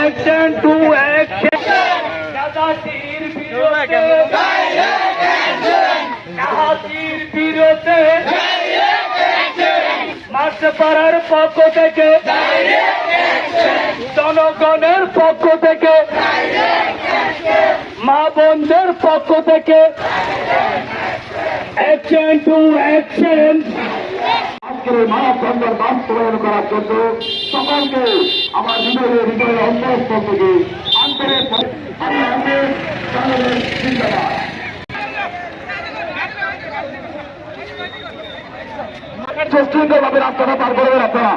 Action to action. Nazatir বিরোধে মাঠপাড়ার পক্ষ থেকে জনগণের পক্ষ থেকে মা বোনদের পক্ষ থেকে অ্যাকশন টু অ্যাকশন। আজকের এই মানববন্ধন বাস্তবায়ন করার জন্য সকলকে আমার হৃদয়ের অন্তঃস্থল থেকে আন্তরিক জিন্দাবাদ। সুশৃঙ্খল ভাবে রাস্তাটা পার করবেন আপনারা,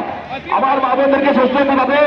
আমার মা বোনদেরকে সুশৃঙ্খল ভাবে